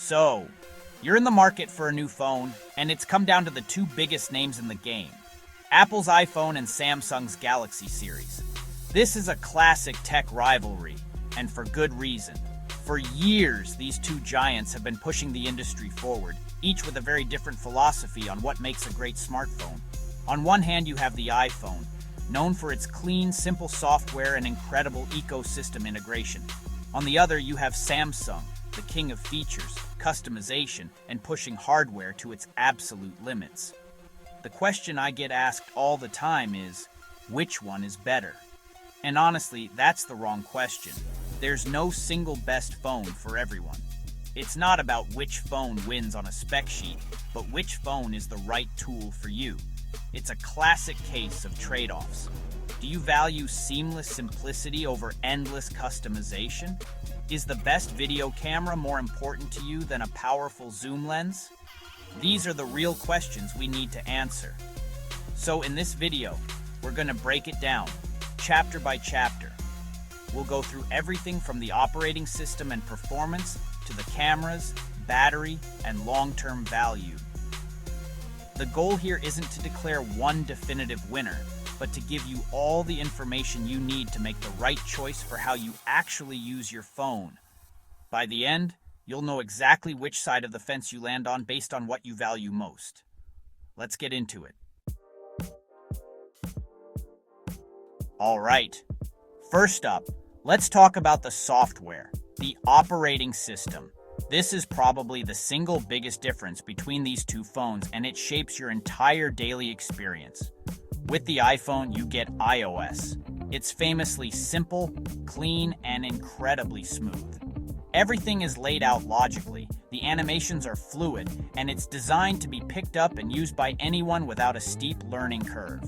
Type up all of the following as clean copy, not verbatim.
So, you're in the market for a new phone, and it's come down to the two biggest names in the game, Apple's iPhone and Samsung's Galaxy series. This is a classic tech rivalry, and for good reason. For years, these two giants have been pushing the industry forward, each with a very different philosophy on what makes a great smartphone. On one hand, you have the iPhone, known for its clean, simple software and incredible ecosystem integration. On the other, you have Samsung, the king of features, customization, and pushing hardware to its absolute limits. The question I get asked all the time is, which one is better? And honestly, that's the wrong question. There's no single best phone for everyone. It's not about which phone wins on a spec sheet, but which phone is the right tool for you. It's a classic case of trade-offs. Do you value seamless simplicity over endless customization? Is the best video camera more important to you than a powerful zoom lens? These are the real questions we need to answer. So in this video, we're going to break it down, chapter by chapter. We'll go through everything from the operating system and performance to the cameras, battery, and long-term value. The goal here isn't to declare one definitive winner, but to give you all the information you need to make the right choice for how you actually use your phone. By the end, you'll know exactly which side of the fence you land on based on what you value most. Let's get into it. All right. First up, let's talk about the software, the operating system. This is probably the single biggest difference between these two phones, and it shapes your entire daily experience. With the iPhone, you get iOS. It's famously simple, clean, and incredibly smooth. Everything is laid out logically, the animations are fluid, and it's designed to be picked up and used by anyone without a steep learning curve.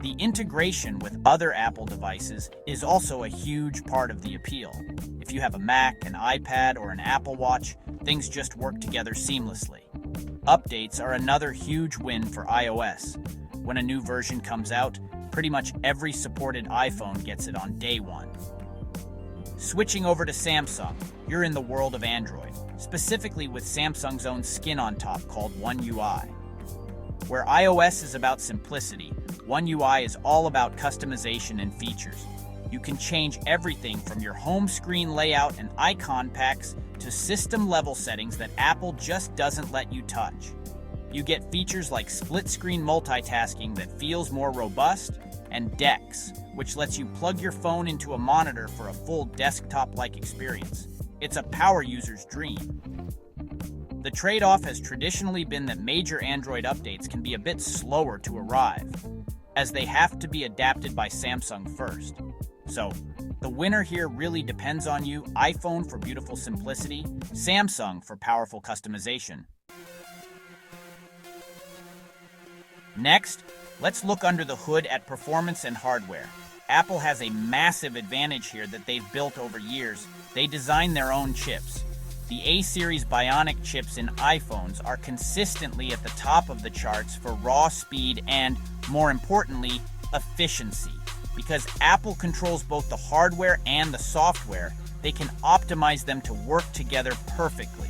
The integration with other Apple devices is also a huge part of the appeal. If you have a Mac, an iPad, or an Apple Watch, things just work together seamlessly. Updates are another huge win for iOS. When a new version comes out, pretty much every supported iPhone gets it on day one. Switching over to Samsung, you're in the world of Android, specifically with Samsung's own skin on top called One UI. Where iOS is about simplicity, One UI is all about customization and features. You can change everything from your home screen layout and icon packs to system-level settings that Apple just doesn't let you touch. You get features like split-screen multitasking that feels more robust, and DeX, which lets you plug your phone into a monitor for a full desktop-like experience. It's a power user's dream. The trade-off has traditionally been that major Android updates can be a bit slower to arrive, as they have to be adapted by Samsung first. So, the winner here really depends on you: iPhone for beautiful simplicity, Samsung for powerful customization. Next, let's look under the hood at performance and hardware. Apple has a massive advantage here that they've built over years. They design their own chips. The A-series Bionic chips in iPhones are consistently at the top of the charts for raw speed and, more importantly, efficiency. Because Apple controls both the hardware and the software, they can optimize them to work together perfectly.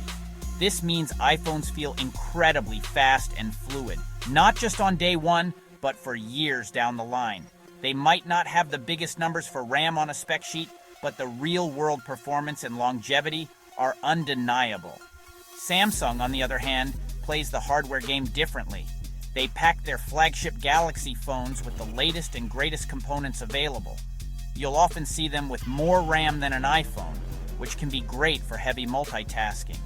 This means iPhones feel incredibly fast and fluid, not just on day one, but for years down the line. They might not have the biggest numbers for RAM on a spec sheet, but the real-world performance and longevity are undeniable. Samsung, on the other hand, plays the hardware game differently. They pack their flagship Galaxy phones with the latest and greatest components available. You'll often see them with more RAM than an iPhone, which can be great for heavy multitasking.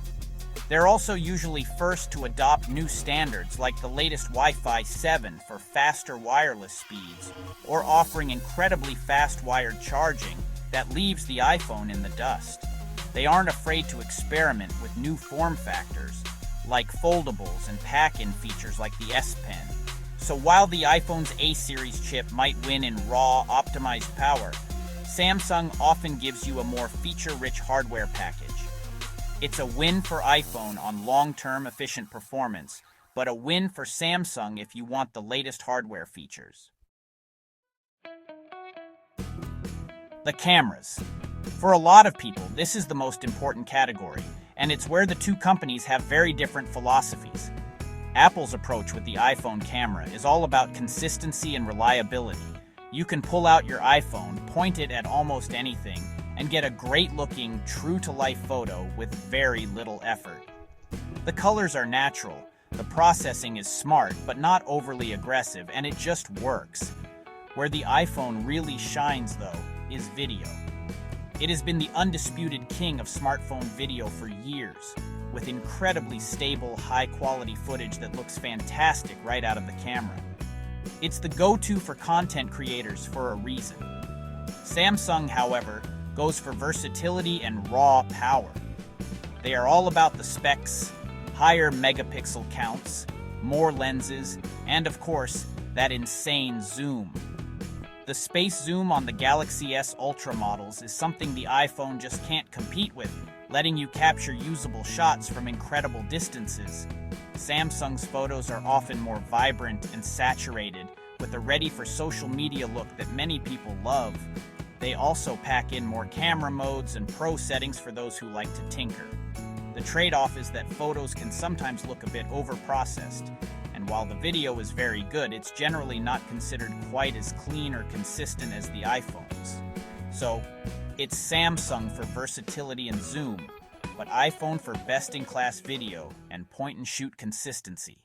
They're also usually first to adopt new standards like the latest Wi-Fi 7 for faster wireless speeds, or offering incredibly fast wired charging that leaves the iPhone in the dust. They aren't afraid to experiment with new form factors, like foldables and pack-in features like the S Pen. So while the iPhone's A-series chip might win in raw, optimized power, Samsung often gives you a more feature-rich hardware package. It's a win for iPhone on long-term efficient performance, but a win for Samsung if you want the latest hardware features. The cameras. For a lot of people, this is the most important category, and it's where the two companies have very different philosophies. Apple's approach with the iPhone camera is all about consistency and reliability. You can pull out your iPhone, point it at almost anything, and get a great-looking, true-to-life photo with very little effort. The colors are natural, the processing is smart but not overly aggressive, and it just works. Where the iPhone really shines, though, is video. It has been the undisputed king of smartphone video for years, with incredibly stable, high-quality footage that looks fantastic right out of the camera. It's the go-to for content creators for a reason. Samsung, however, goes for versatility and raw power. They are all about the specs, higher megapixel counts, more lenses, and of course, that insane zoom. The space zoom on the Galaxy S Ultra models is something the iPhone just can't compete with, letting you capture usable shots from incredible distances. Samsung's photos are often more vibrant and saturated, with a ready-for-social media look that many people love. They also pack in more camera modes and pro settings for those who like to tinker. The trade-off is that photos can sometimes look a bit over-processed, and while the video is very good, it's generally not considered quite as clean or consistent as the iPhones. So, it's Samsung for versatility and zoom, but iPhone for best-in-class video and point-and-shoot consistency.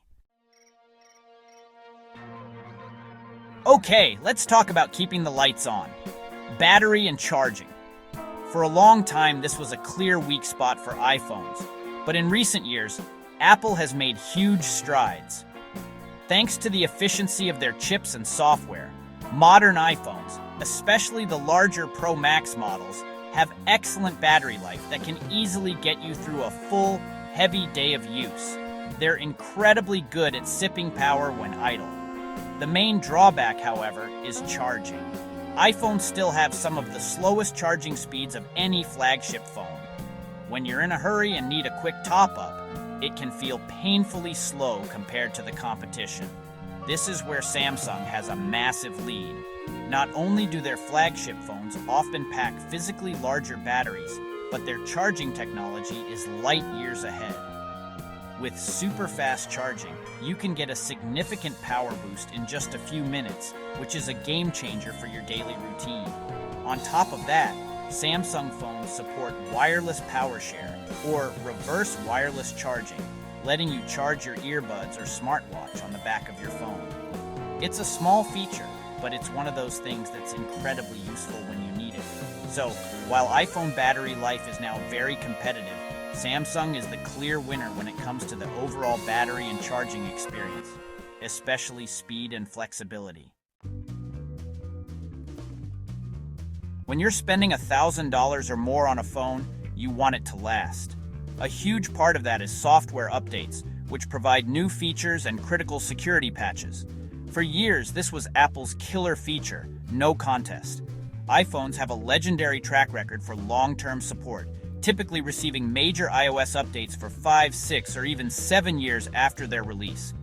Okay, let's talk about keeping the lights on. Battery and charging. For a long time, this was a clear weak spot for iPhones, but in recent years, Apple has made huge strides. Thanks to the efficiency of their chips and software, modern iPhones, especially the larger Pro Max models, have excellent battery life that can easily get you through a full, heavy day of use. They're incredibly good at sipping power when idle. The main drawback, however, is charging. iPhones still have some of the slowest charging speeds of any flagship phone. When you're in a hurry and need a quick top-up, it can feel painfully slow compared to the competition. This is where Samsung has a massive lead. Not only do their flagship phones often pack physically larger batteries, but their charging technology is light years ahead. With super fast charging, you can get a significant power boost in just a few minutes, which is a game changer for your daily routine. On top of that, Samsung phones support wireless power share, or reverse wireless charging, letting you charge your earbuds or smartwatch on the back of your phone. It's a small feature, but it's one of those things that's incredibly useful when you need it. So, while iPhone battery life is now very competitive, Samsung is the clear winner when it comes to the overall battery and charging experience, especially speed and flexibility. When you're spending $1,000 or more on a phone, you want it to last. A huge part of that is software updates, which provide new features and critical security patches. For years, this was Apple's killer feature, no contest. iPhones have a legendary track record for long-term support, typically receiving major iOS updates for 5, 6, or even 7 years after their release.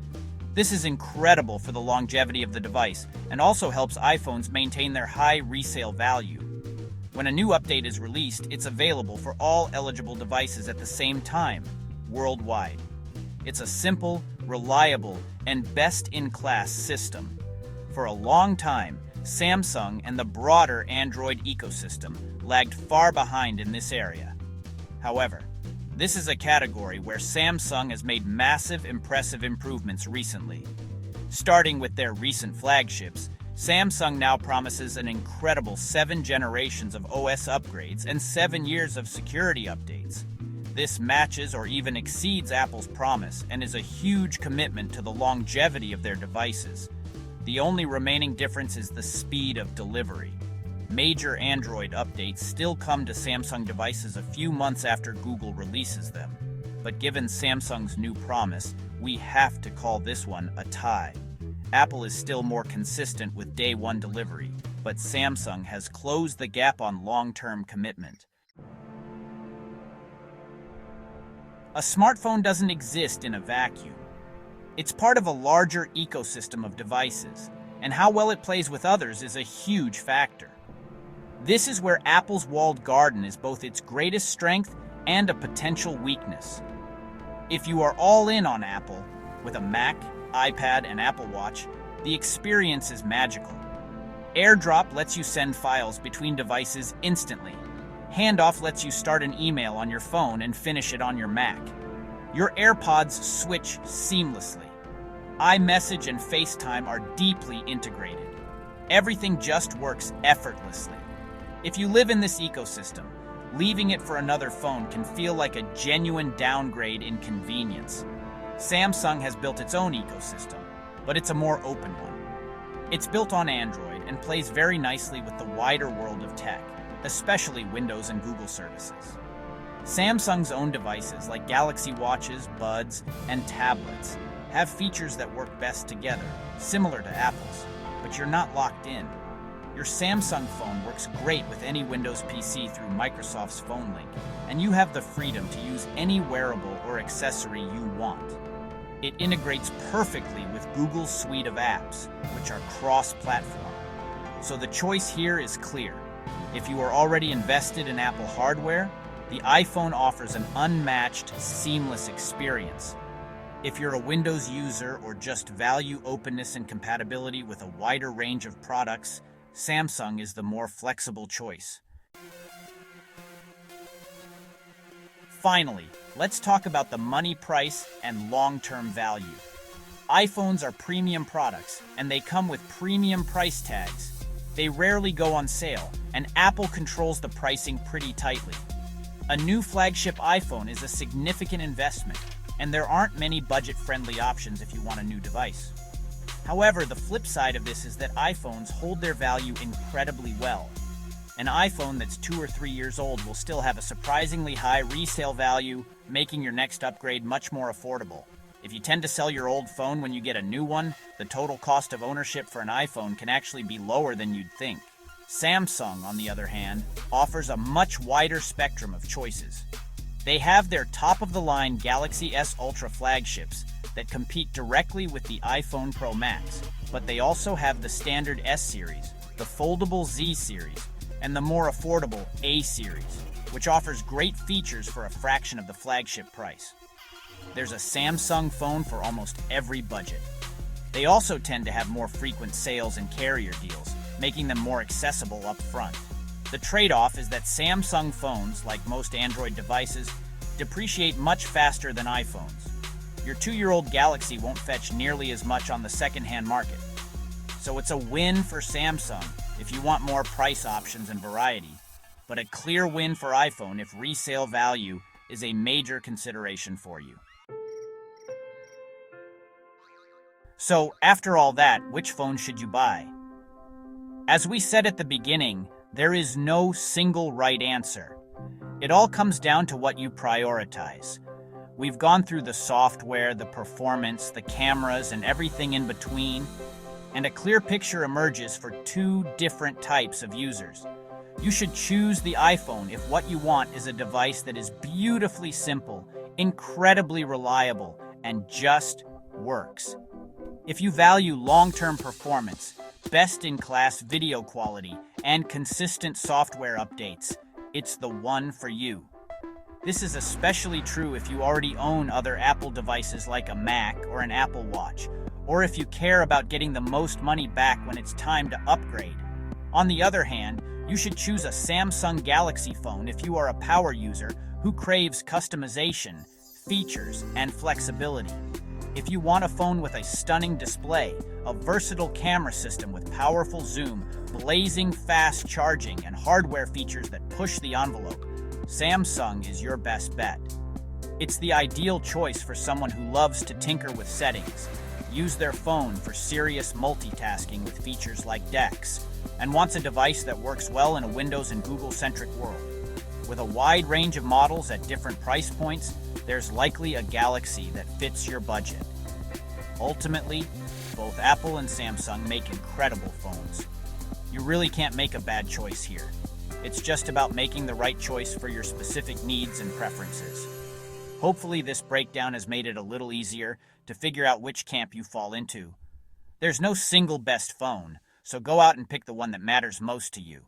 This is incredible for the longevity of the device and also helps iPhones maintain their high resale value. When a new update is released, it's available for all eligible devices at the same time, worldwide. It's a simple, reliable, and best-in-class system. For a long time, Samsung and the broader Android ecosystem lagged far behind in this area. However, this is a category where Samsung has made massive, impressive improvements recently. Starting with their recent flagships, Samsung now promises an incredible 7 generations of OS upgrades and 7 years of security updates. This matches or even exceeds Apple's promise and is a huge commitment to the longevity of their devices. The only remaining difference is the speed of delivery. Major Android updates still come to Samsung devices a few months after Google releases them. But given Samsung's new promise, we have to call this one a tie. Apple is still more consistent with day one delivery, but Samsung has closed the gap on long-term commitment. A smartphone doesn't exist in a vacuum. It's part of a larger ecosystem of devices, and how well it plays with others is a huge factor. This is where Apple's walled garden is both its greatest strength and a potential weakness. If you are all in on Apple, with a Mac, iPad, and Apple Watch, the experience is magical. AirDrop lets you send files between devices instantly. Handoff lets you start an email on your phone and finish it on your Mac. Your AirPods switch seamlessly. iMessage and FaceTime are deeply integrated. Everything just works effortlessly. If you live in this ecosystem, leaving it for another phone can feel like a genuine downgrade in convenience. Samsung has built its own ecosystem, but it's a more open one. It's built on Android and plays very nicely with the wider world of tech, especially Windows and Google services. Samsung's own devices like Galaxy Watches, Buds, and tablets have features that work best together, similar to Apple's, but you're not locked in. Your Samsung phone works great with any Windows PC through Microsoft's Phone Link, and you have the freedom to use any wearable or accessory you want. It integrates perfectly with Google's suite of apps, which are cross-platform. So the choice here is clear. If you are already invested in Apple hardware, the iPhone offers an unmatched, seamless experience. If you're a Windows user or just value openness and compatibility with a wider range of products, Samsung is the more flexible choice. Finally, let's talk about the money price and long-term value. iPhones are premium products, and they come with premium price tags. They rarely go on sale, and Apple controls the pricing pretty tightly. A new flagship iPhone is a significant investment, and there aren't many budget-friendly options if you want a new device. However, the flip side of this is that iPhones hold their value incredibly well. An iPhone that's 2 or 3 years old will still have a surprisingly high resale value, making your next upgrade much more affordable. If you tend to sell your old phone when you get a new one, the total cost of ownership for an iPhone can actually be lower than you'd think. Samsung, on the other hand, offers a much wider spectrum of choices. They have their top-of-the-line Galaxy S Ultra flagships that compete directly with the iPhone Pro Max, but they also have the standard S series, the foldable Z series, and the more affordable A series, which offers great features for a fraction of the flagship price. There's a Samsung phone for almost every budget. They also tend to have more frequent sales and carrier deals, making them more accessible up front. The trade-off is that Samsung phones, like most Android devices, depreciate much faster than iPhones. Your 2-year-old Galaxy won't fetch nearly as much on the second-hand market. So it's a win for Samsung if you want more price options and variety, but a clear win for iPhone if resale value is a major consideration for you. So, after all that, which phone should you buy? As we said at the beginning, there is no single right answer. It all comes down to what you prioritize. We've gone through the software, the performance, the cameras, and everything in between, and a clear picture emerges for 2 different types of users. You should choose the iPhone if what you want is a device that is beautifully simple, incredibly reliable, and just works. If you value long-term performance, best-in-class video quality, and consistent software updates, it's the one for you. This is especially true if you already own other Apple devices like a Mac or an Apple Watch, or if you care about getting the most money back when it's time to upgrade. On the other hand, you should choose a Samsung Galaxy phone if you are a power user who craves customization, features, and flexibility. If you want a phone with a stunning display, a versatile camera system with powerful zoom, blazing fast charging, and hardware features that push the envelope, Samsung is your best bet. It's the ideal choice for someone who loves to tinker with settings, use their phone for serious multitasking with features like DeX, and wants a device that works well in a Windows and Google-centric world. With a wide range of models at different price points, there's likely a Galaxy that fits your budget. Ultimately, both Apple and Samsung make incredible phones. You really can't make a bad choice here. It's just about making the right choice for your specific needs and preferences. Hopefully this breakdown has made it a little easier to figure out which camp you fall into. There's no single best phone, so go out and pick the one that matters most to you.